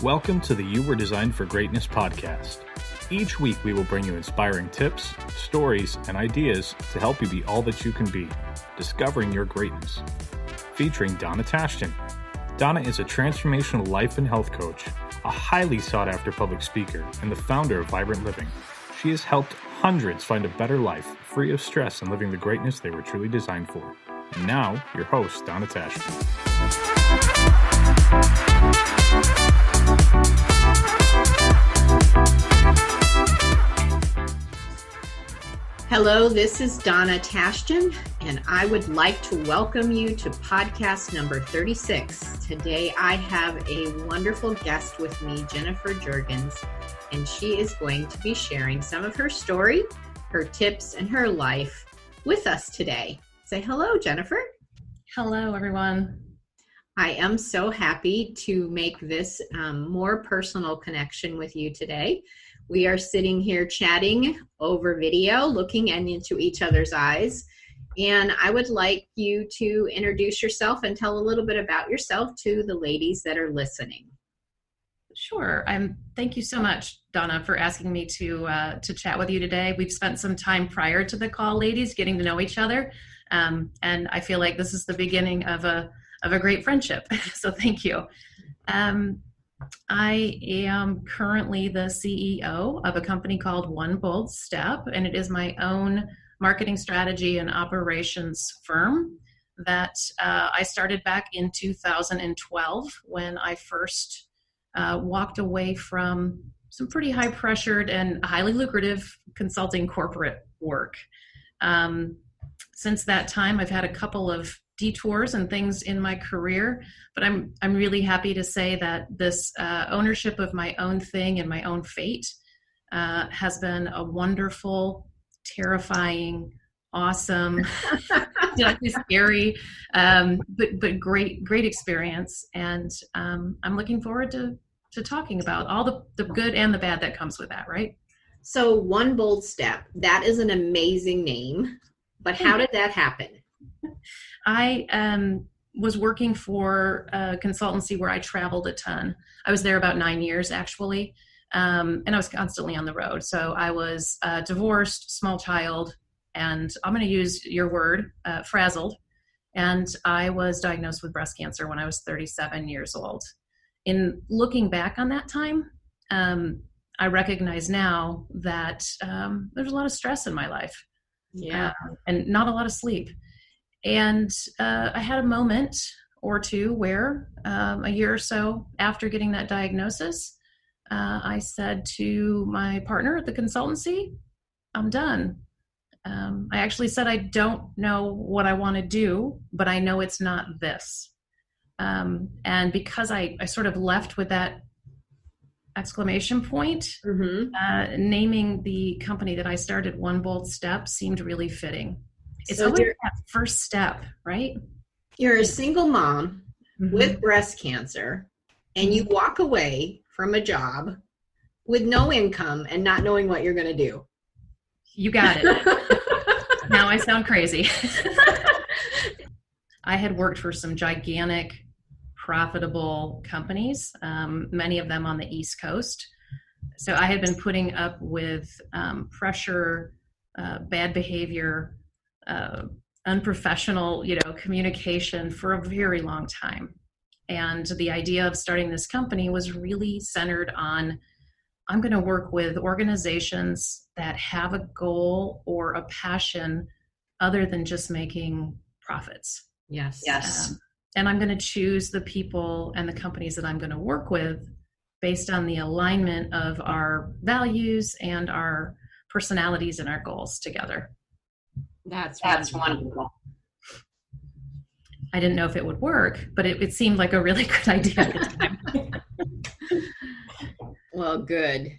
Welcome to the You Were Designed for Greatness podcast. Each week we will bring you inspiring tips, stories, and ideas to help you be all that you can be, discovering your greatness. Featuring Donna Tashton. Donna is a transformational life and health coach, a highly sought-after public speaker, and the founder of Vibrant Living. She has helped hundreds find a better life, free of stress and living the greatness they were truly designed for. And now, your host, Donna Tashton. Hello, this is Donna Tashton, and I would like to welcome you to podcast number 36. Today I have a wonderful guest with me, Jennifer Jurgens, and she is going to be sharing some of her story, her tips, and her life with us today. Say hello, Jennifer. Hello, everyone. I am so happy to make this more personal connection with you today. We are sitting here chatting over video, looking into each other's eyes. And I would like you to introduce yourself and tell a little bit about yourself to the ladies that are listening. Sure. Thank you so much, Donna, for asking me to chat with you today. We've spent some time prior to the call, ladies, getting to know each other. And I feel like this is the beginning of a great friendship. So thank you. I am currently the CEO of a company called One Bold Step, and it is my own marketing strategy and operations firm that I started back in 2012 when I first walked away from some pretty high-pressured and highly lucrative consulting corporate work. Since that time, I've had a couple of detours and things in my career, but I'm really happy to say that this ownership of my own thing and my own fate has been a wonderful, terrifying, awesome, scary, but great experience. And I'm looking forward to talking about all the good and the bad that comes with that, right? So One Bold Step, that is an amazing name, but how did that happen? I was working for a consultancy where I traveled a ton. I was there about 9 years, actually, and I was constantly on the road. So I was divorced, small child, and I'm going to use your word, frazzled. And I was diagnosed with breast cancer when I was 37 years old. In looking back on that time, I recognize now that there's a lot of stress in my life. Yeah, and not a lot of sleep. And I had a moment or two where a year or so after getting that diagnosis, I said to my partner at the consultancy, I'm done. I actually said, I don't know what I want to do, but I know it's not this. And because I sort of left with that exclamation point, naming the company that I started, One Bold Step, seemed really fitting. It's always that first step, right? You're a single mom with breast cancer, and you walk away from a job with no income and not knowing what you're going to do. You got it. Now I sound crazy. I had worked for some gigantic, profitable companies, many of them on the East Coast. So I had been putting up with pressure, bad behavior, unprofessional, communication for a very long time. And the idea of starting this company was really centered on, I'm going to work with organizations that have a goal or a passion other than just making profits. Yes. And I'm going to choose the people and the companies that I'm going to work with based on the alignment of our values and our personalities and our goals together. That's wonderful. I didn't know if it would work, but it seemed like a really good idea at the time. Well, good.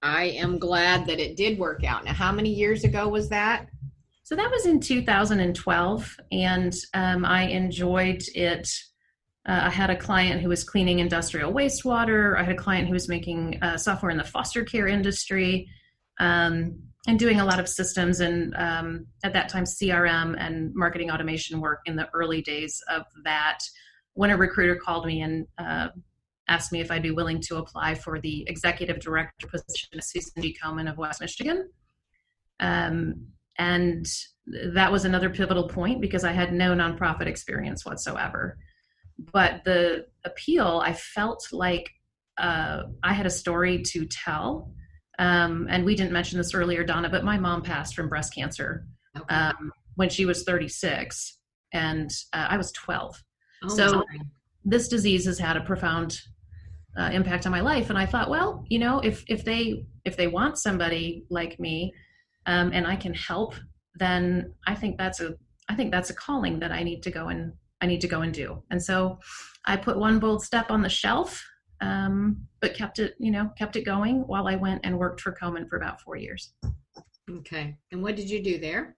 I am glad that it did work out. Now, how many years ago was that? So that was in 2012, and I enjoyed it. I had a client who was cleaning industrial wastewater. I had a client who was making software in the foster care industry. And doing a lot of systems and at that time CRM and marketing automation work in the early days of that, when a recruiter called me and asked me if I'd be willing to apply for the executive director position at Susan G. Komen of West Michigan. And that was another pivotal point because I had no nonprofit experience whatsoever. But the appeal, I felt like I had a story to tell. And we didn't mention this earlier, Donna, but my mom passed from breast cancer when she was 36, and I was 12. Oh, so sorry. This disease has had a profound impact on my life. And I thought, well, if they want somebody like me, and I can help, then I think that's a calling that I need to go and do. And so I put One Bold Step on the shelf, but kept it going while I went and worked for Komen for about 4 years. Okay. And what did you do there?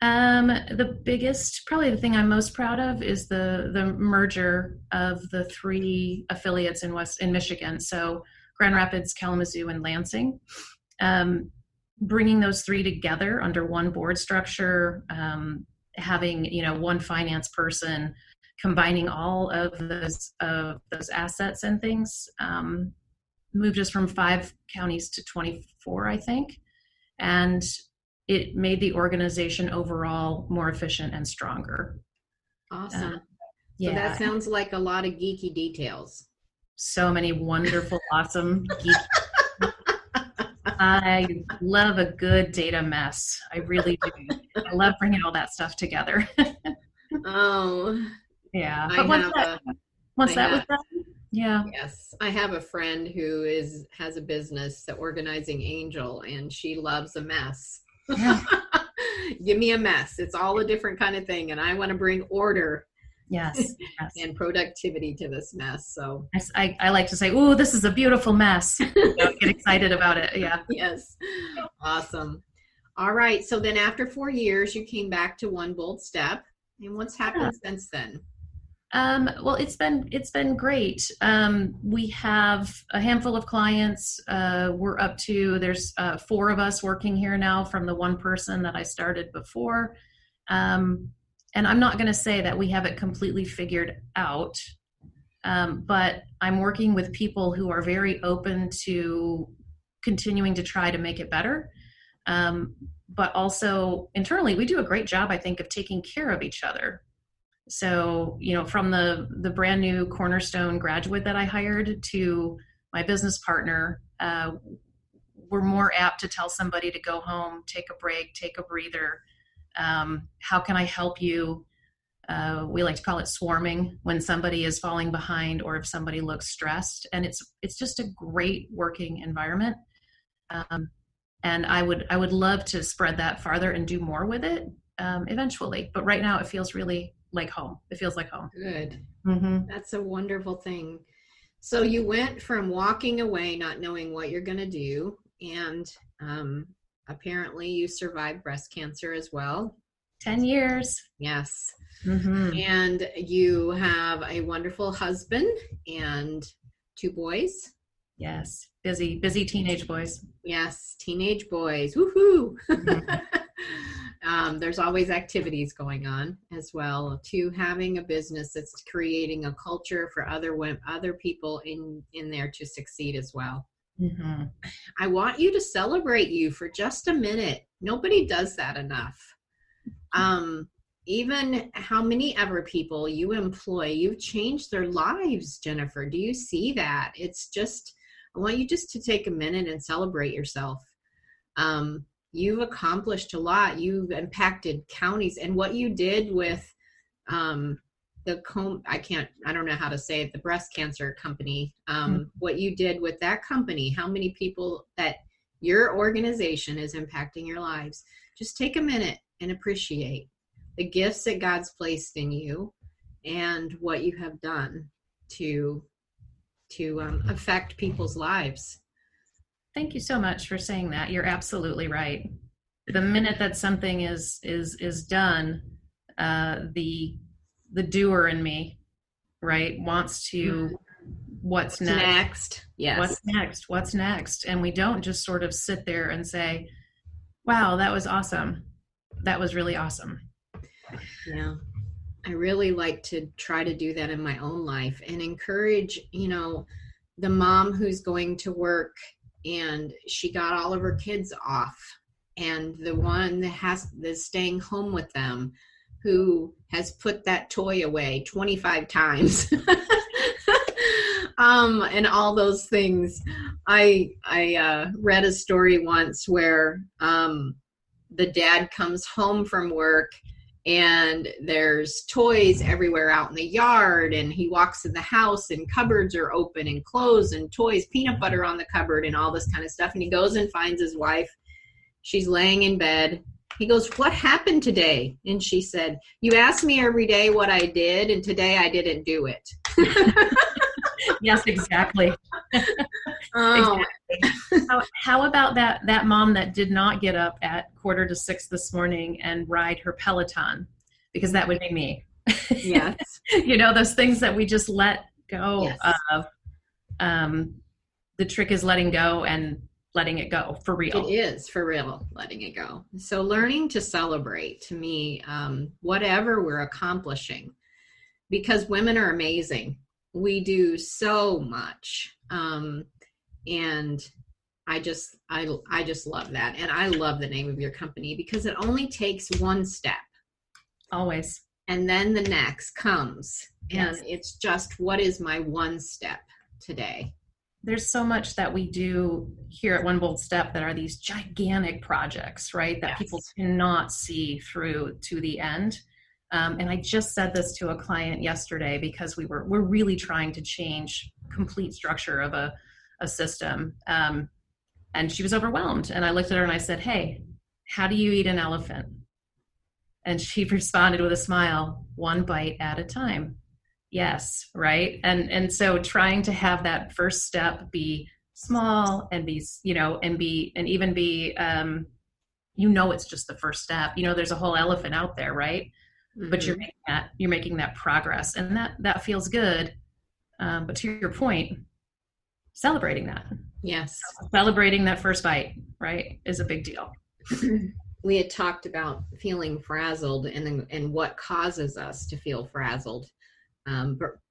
Probably the thing I'm most proud of is the merger of the 3 affiliates in Michigan. So Grand Rapids, Kalamazoo, and Lansing. Bringing those 3 together under one board structure, having one finance person, combining all of those assets and things, moved us from 5 counties to 24, I think, and it made the organization overall more efficient and stronger. Awesome. Yeah. So that sounds like a lot of geeky details. So many wonderful, awesome geeky. I love a good data mess. I really do. I love bringing all that stuff together. Oh, yeah. But once that was done, yeah. Yes, I have a friend who has a business, the Organizing Angel, and she loves a mess. Yeah. Give me a mess. It's all a different kind of thing, and I want to bring order. Yes. And productivity to this mess. So I like to say, "Ooh, this is a beautiful mess." Get excited about it. Yeah. Yes. Awesome. All right. So then after 4 years, you came back to One Bold Step. And what's happened since then? Well, it's been great. We have a handful of clients. We're up to, there's 4 of us working here now from the 1 person that I started before. And I'm not going to say that we have it completely figured out, but I'm working with people who are very open to continuing to try to make it better. But also internally, we do a great job, I think, of taking care of each other. So, from the brand new Cornerstone graduate that I hired to my business partner, we're more apt to tell somebody to go home, take a break, take a breather. How can I help you? We like to call it swarming when somebody is falling behind or if somebody looks stressed. And it's just a great working environment. And I would love to spread that farther and do more with it eventually. But right now it feels really like home. It feels like home. Good. Mm-hmm. That's a wonderful thing. So you went from walking away, not knowing what you're going to do, and apparently you survived breast cancer as well. 10 years. Yes. Mm-hmm. And you have a wonderful husband and 2 boys. Yes. Busy teenage boys. Yes. Teenage boys. Woohoo. Mm-hmm. There's always activities going on as well, to having a business that's creating a culture for other people in there to succeed as well. Mm-hmm. I want you to celebrate you for just a minute. Nobody does that enough. Even how many ever people you employ, you've changed their lives, Jennifer. Do you see that? It's just, I want you just to take a minute and celebrate yourself. You've accomplished a lot. You've impacted counties, and what you did with I don't know how to say it, the breast cancer company, what you did with that company, how many people that your organization is impacting your lives. Just take a minute and appreciate the gifts that God's placed in you and what you have done to affect people's lives. Thank you so much for saying that. You're absolutely right. The minute that something is done, the doer in me, right, wants to, what's next? Yes. What's next? And we don't just sort of sit there and say, wow, that was awesome. That was really awesome. Yeah. I really like to try to do that in my own life and encourage, the mom who's going to work and she got all of her kids off, and the one that's staying home with them who has put that toy away 25 times. And all those things. I read a story once where the dad comes home from work and there's toys everywhere out in the yard, and he walks in the house and cupboards are open and clothes and toys, peanut butter on the cupboard and all this kind of stuff. And he goes and finds his wife. She's laying in bed. He goes, "What happened today?" And she said, "You ask me every day what I did, and today I didn't do it." Yes, exactly. Oh. Exactly. How about that mom that did not get up at 5:45 this morning and ride her Peloton? Because that would be me. Yes. Those things that we just let go Yes. of. The trick is letting go and letting it go for real. It is for real, letting it go. So learning to celebrate, to me, whatever we're accomplishing, because women are amazing. We do so much. And I just love that. And I love the name of your company because it only takes one step. Always. And then the next comes. Yes. And it's just, what is my one step today? There's so much that we do here at One Bold Step that are these gigantic projects, right? That Yes. people cannot see through to the end. And I just said this to a client yesterday because we're really trying to change complete structure of a system. And she was overwhelmed. And I looked at her and I said, "Hey, how do you eat an elephant?" And she responded with a smile, "One bite at a time." Yes, right. And so trying to have that first step be small and be, it's just the first step. There's a whole elephant out there, right? Mm-hmm. But you're making that progress, and that feels good. But to your point, celebrating that. Yes. Celebrating that first bite, right, is a big deal. We had talked about feeling frazzled and what causes us to feel frazzled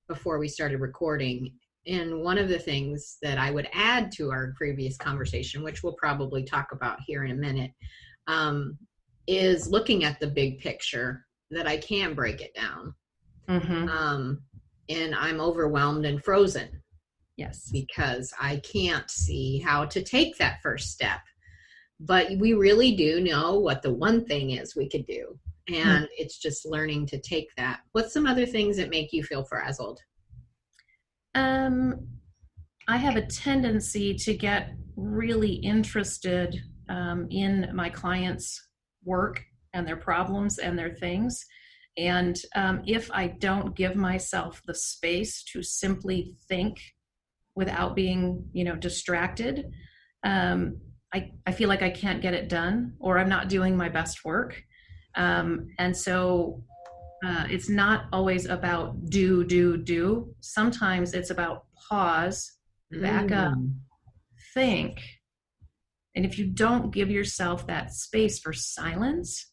before we started recording. And one of the things that I would add to our previous conversation, which we'll probably talk about here in a minute, is looking at the big picture, that I can break it down. Mm-hmm. And I'm overwhelmed and frozen. Yes. Because I can't see how to take that first step. But we really do know what the one thing is we could do. And it's just learning to take that. What's some other things that make you feel frazzled? I have a tendency to get really interested in my clients' work and their problems and their things. And if I don't give myself the space to simply think without being, distracted, I feel like I can't get it done, or I'm not doing my best work. And so it's not always about do. Sometimes it's about pause, back up, think. And if you don't give yourself that space for silence,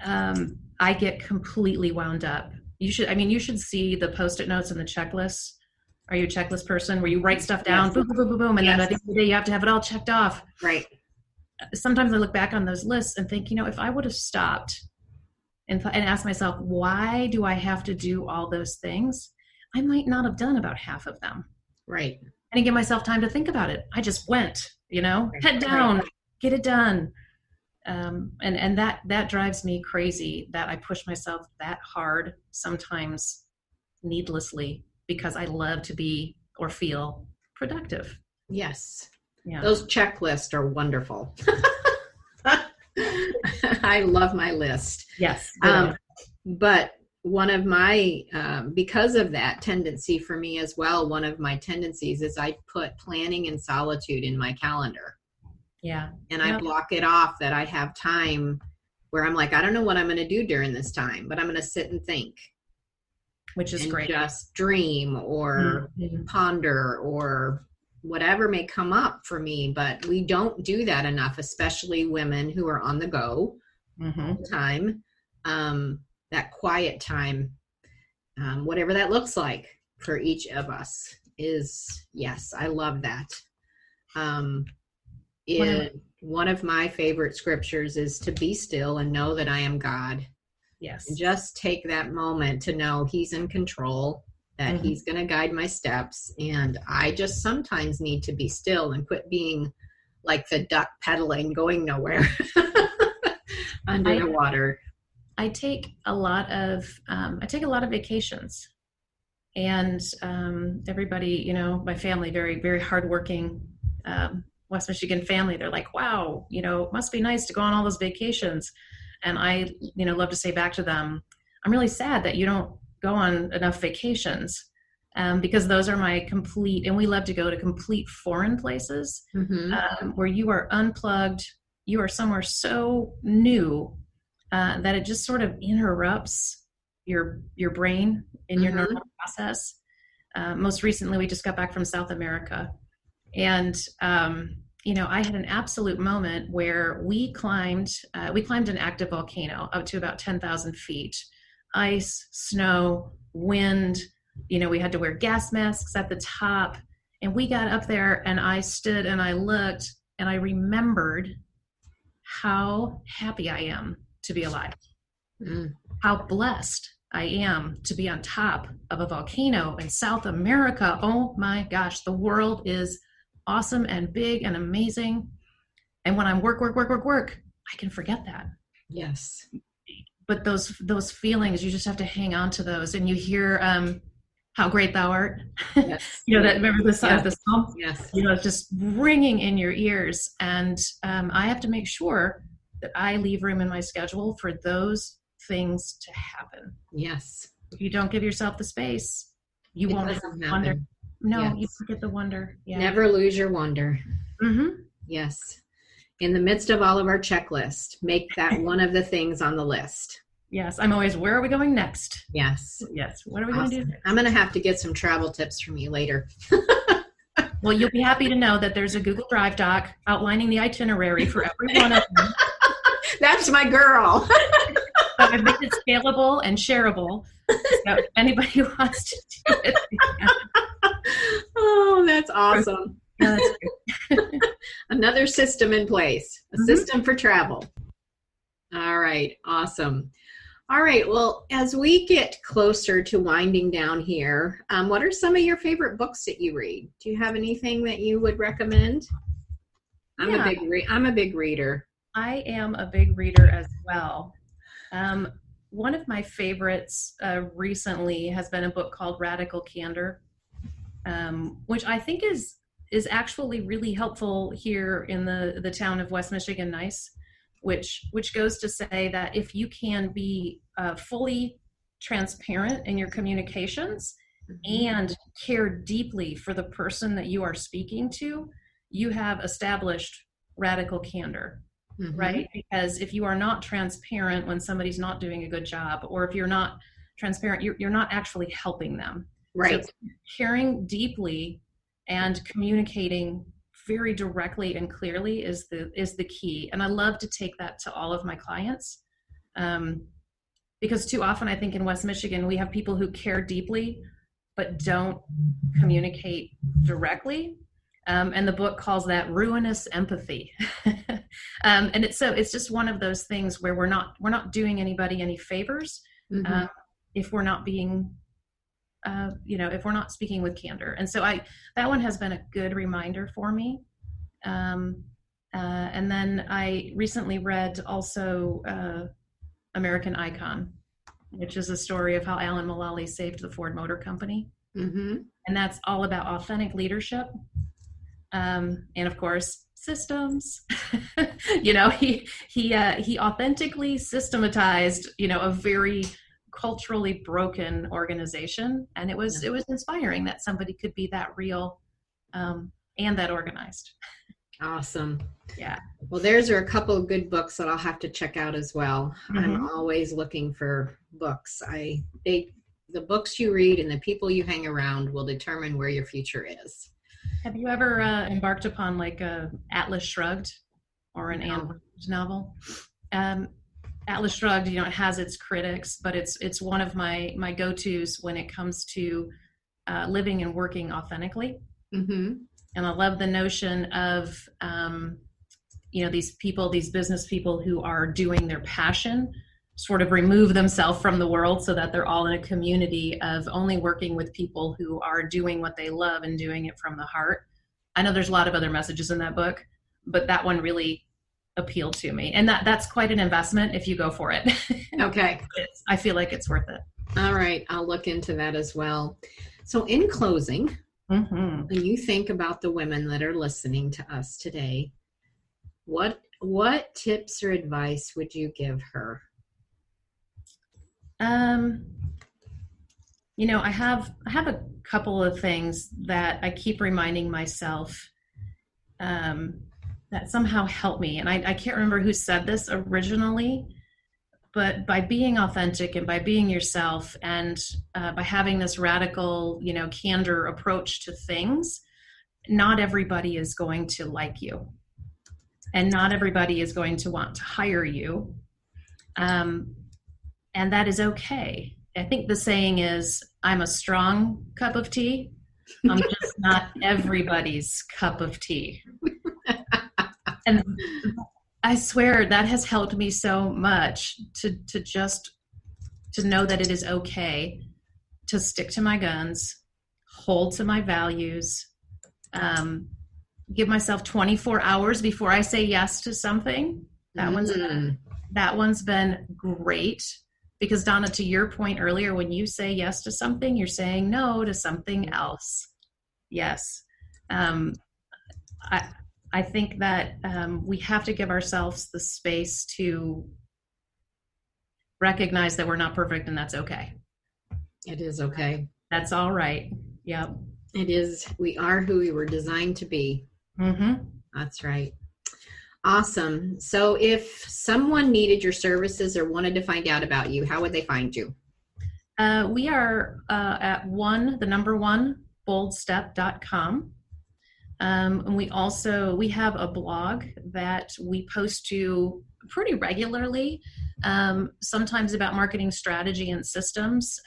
I get completely wound up. You should see the Post-it notes and the checklists. Are you a checklist person where you write stuff down, Yes. boom, boom, boom, boom, boom, and Yes. then at the end of the day, you have to have it all checked off. Right. Sometimes I look back on those lists and think, if I would have stopped and asked myself, why do I have to do all those things? I might not have done about half of them. Right. I didn't give myself time to think about it. I just went, head down, get it done. And that drives me crazy, that I push myself that hard, sometimes needlessly, because I love to be or feel productive. Yes. Yeah. Those checklists are wonderful. I love my list. Yes. But one of my, because of that tendency for me as well, one of my tendencies is I put planning and solitude in my calendar. Yeah. And I block it off, that I have time where I'm like, I don't know what I'm going to do during this time, but I'm going to sit and think. Which is great. Just dream or ponder or whatever may come up for me. But we don't do that enough, especially women who are on the go all the time. that quiet time, whatever that looks like for each of us is, yes, I love that. One of my favorite scriptures is to be still and know that I am God. Yes. And just take that moment to know he's in control, that he's going to guide my steps. And I just sometimes need to be still and quit being like the duck pedaling, going nowhere under the water. I take a lot of vacations, and everybody, my family, very, very hardworking West Michigan family. They're like, wow, it must be nice to go on all those vacations. And I, love to say back to them, I'm really sad that you don't go on enough vacations, because those are my complete, and we love to go to complete foreign places where you are unplugged, you are somewhere so new that it just sort of interrupts your brain in your normal process. Most recently, we just got back from South America, and I had an absolute moment where we climbed an active volcano up to about 10,000 feet. Ice, snow, wind, we had to wear gas masks at the top, and we got up there, and I stood and I looked and I remembered how happy I am to be alive, how blessed I am to be on top of a volcano in South America. Oh my gosh, the world is awesome and big and amazing. And when I'm work, I can forget that. Yes. But those feelings, you just have to hang on to those. And you hear how great thou art. Yes. Remember the song, the song? Yes. It's just ringing in your ears. And I have to make sure that I leave room in my schedule for those things to happen. Yes. If you don't give yourself the space, you won't have wonder. No, you don't get the wonder. Yeah. Never lose your wonder. Yes. In the midst of all of our checklist, make that one of the things on the list. Yes. I'm always, where are we going next? Yes. Yes. What are we going to do next? I'm going to have to get some travel tips from you later. Well, you'll be happy to know that there's a Google Drive doc outlining the itinerary for every one of them. That's my girl. I've made it scalable and shareable. So if anybody wants to do it. Oh, that's awesome. Yeah, that's great. Another system in place, a system for travel. All right. Awesome. All right. Well, as we get closer to winding down here, what are some of your favorite books that you read? Do you have anything that you would recommend? I'm a big reader. I am a big reader as well. One of my favorites recently has been a book called Radical Candor, which I think is actually really helpful here in the town of West Michigan Nice, which goes to say that if you can be fully transparent in your communications and care deeply for the person that you are speaking to, you have established radical candor. Right? Because if you are not transparent when somebody's not doing a good job, or if you're not transparent, you're not actually helping them. Right. So caring deeply and communicating very directly and clearly is the key. And I love to take that to all of my clients, because too often I think in West Michigan, we have people who care deeply, but don't communicate directly. And the book calls that ruinous empathy. And it's just one of those things where we're not doing anybody any favors if we're not being, if we're not speaking with candor. And so that one has been a good reminder for me. And then I recently read also American Icon, which is a story of how Alan Mulally saved the Ford Motor Company. And that's all about authentic leadership. And of course, systems. He authentically systematized, a very culturally broken organization, and it was inspiring that somebody could be that real and that organized. Awesome. Yeah. Well, there's a couple of good books that I'll have to check out as well. I'm always looking for books. The books you read and the people you hang around will determine where your future is. Have you ever embarked upon like a Atlas Shrugged or an Anne Rose novel? Atlas Shrugged, it has its critics, but it's one of my go-tos when it comes to living and working authentically. Mm-hmm. And I love the notion of, these business people who are doing their passion, sort of remove themselves from the world so that they're all in a community of only working with people who are doing what they love and doing it from the heart. I know there's a lot of other messages in that book, but that one really appealed to me. And that's quite an investment if you go for it. Okay. I feel like it's worth it. All right. I'll look into that as well. So in closing, when you think about the women that are listening to us today, what tips or advice would you give her? I have a couple of things that I keep reminding myself that somehow help me. And I can't remember who said this originally, but by being authentic and by being yourself and by having this radical, candor approach to things, not everybody is going to like you. And not everybody is going to want to hire you. And that is okay. I think the saying is, I'm a strong cup of tea. I'm just not everybody's cup of tea. And I swear that has helped me so much to know that it is okay to stick to my guns, hold to my values, give myself 24 hours before I say yes to something. That one's been great. Because Donna, to your point earlier, when you say yes to something, you're saying no to something else. Yes. I think that we have to give ourselves the space to recognize that we're not perfect, and that's okay. It is okay. That's all right. Yep. It is. We are who we were designed to be. Mm-hmm. That's right. Awesome. So if someone needed your services or wanted to find out about you, how would they find you? We are at the number one, boldstep.com. And we have a blog that we post to pretty regularly, sometimes about marketing strategy and systems,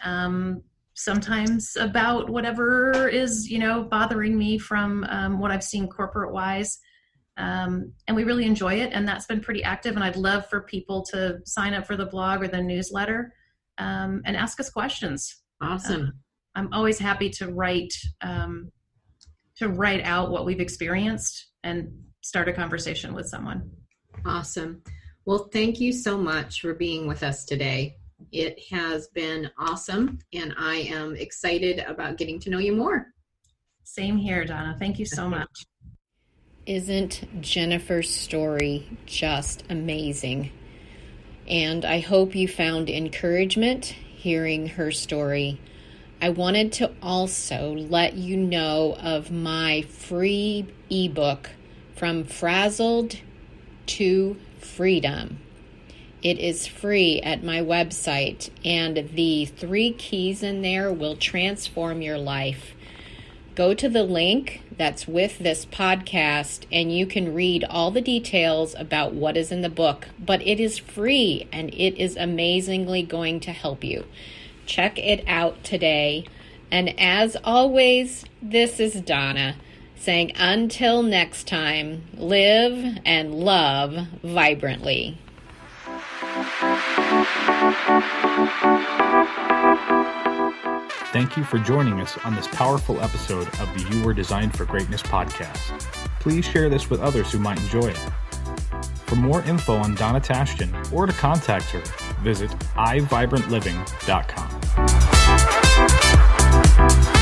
sometimes about whatever is, bothering me from what I've seen corporate-wise. And we really enjoy it, and that's been pretty active, and I'd love for people to sign up for the blog or the newsletter and ask us questions. Awesome. I'm always happy to write out what we've experienced and start a conversation with someone. Awesome. Well, thank you so much for being with us today. It has been awesome, and I am excited about getting to know you more. Same here, Donna. Thank you so much. Isn't Jennifer's story just amazing? And I hope you found encouragement hearing her story. I wanted to also let you know of my free ebook, From Frazzled to Freedom. It is free at my website, and the 3 keys in there will transform your life. Go to the link that's with this podcast, and you can read all the details about what is in the book. But it is free, and it is amazingly going to help you. Check it out today. And as always, this is Donna saying until next time, live and love vibrantly. Thank you for joining us on this powerful episode of the You Were Designed for Greatness podcast. Please share this with others who might enjoy it. For more info on Donna Tashjian or to contact her, visit iVibrantLiving.com.